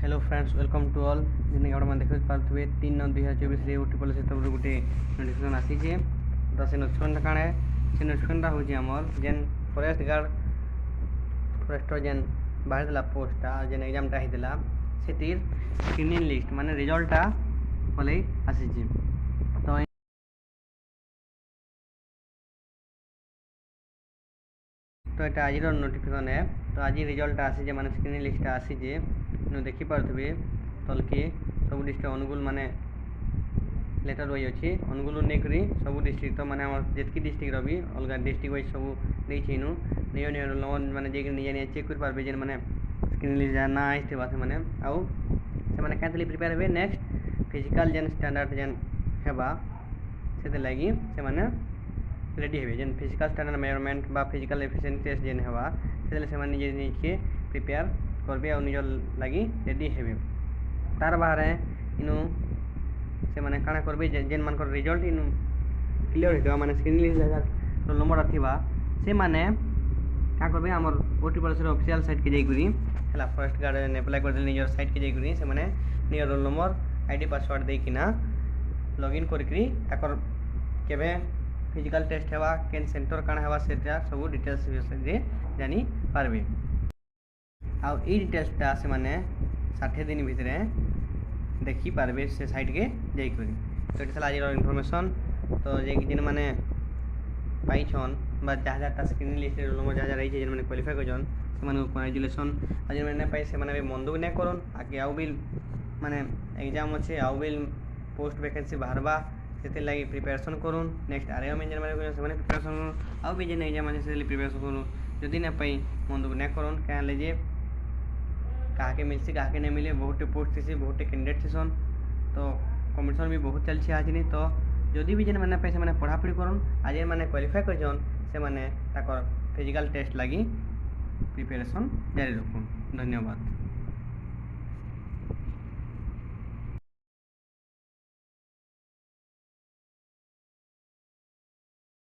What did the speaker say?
Hello friends welcome to all जिन आप देख पारे 3/9/2024 ओटी पॉलिसी तरफ गोटे नोटिफिकेशन आसी तो से नोटिफिकेशन काण है से नोटिफिकेशन हूँ आमर जेन फॉरेस्ट गार्ड फॉरेस्टर जेन बाहर देला पोस्टा जेन एग्जामटा होता से स्क्रीनिंग लिस्ट माने रिजल्टा पलि आसी तो तो ये आज नोटिफिकेशन है तो आज रिजल्ट आसी माने स्क्रीनिंग लिस्ट आसी देखिपे तलके सब डिस्ट्रिक्ट अनुगुल माने लेटर वाइज अच्छी अनुगुल नहीं सब डिस्ट्रिक्ट तो माने जितकी डिस्ट्रिक्ट भी अलग डिस्ट्रिक्ट वाइज सब नहीं निज निज रोल नंबर माने जे निजे निजे चेक कर पारबे जेन माने स्क्रीनिंग लिस्ट ना आइथिबा से माने आउ से माने कैंथली प्रिपेयर हेबे नेक्स्ट फिजिकल जेन स्टैंडर्ड जेन हेबा से लगी से माने रेडी हेबे जेन फिजिकल स्टैंडर्ड मेजरमेंट बा फिजिकल एफिशिएंसी टेस्ट जेन हेबा से निजे निजे प्रिपेयर करबे और निज लगी रेडी हेबे तार बाहर इनु से माने काना करबे जेन मानकर रिजल्ट इनु क्लियर होइबा माने स्क्रीनिंग लिस्ट रोल नंबर अथिबा से माने का करबे हमर ओटी पॉलिसी ऑफिशियल साइट के जाई करी हला फर्स्ट गार्ड अप्लाई कर देल निजर साइट के जाई करी से माने नियर रोल नंबर आईडी पासवर्ड दे किना लॉगिन करी ताकर केबे फिजिकल टेस्ट हेबा केन सेंटर काना हेबा सेटा सब डिटेल्स विषय जानी पारबे आउ ई डिटेल्सटा से माने 60 दिन भितरे देखी पारबे से साइट के जाई करी तो ये आज इनफॉरमेशन तो जे जिन माने पाइछन बा जहाँ स्क्रीनिंग लिस्ट रोल नंबर जहाँ रही है मैंने क्वालिफाई करछन से माने कॉन्ग्रेचुलेशन आज मैंने पाई से माने मन दुख नहीं करन आगे आउ भी माने एग्जाम अच्छे आउ भी पोस्ट वैकेंसी बाहरबा से लगी प्रिपेरेसन करूँ नेक्स्ट आर में मैंने प्रिपेरेसन करूँ आउ भी जेन एग्जाम अच्छे से प्रिपेरेसन करूँ जदि ना पाई मन दुख नहीं करन क्या जे क्या मिलसी क्या नहीं मिले बहुत पोस्ट थी बहुत कैंडिडेट थीसन तो कम्पिटिशन भी बहुत चलती आज नहीं तो जदि भी जेन मैंने पैसे मैंने पढ़ापढ़ी करन आज मैंने क्वालिफाई करछन से मैंने फिजिकल टेस्ट लगी प्रिपेरेसन जारी रखूँ। धन्यवाद।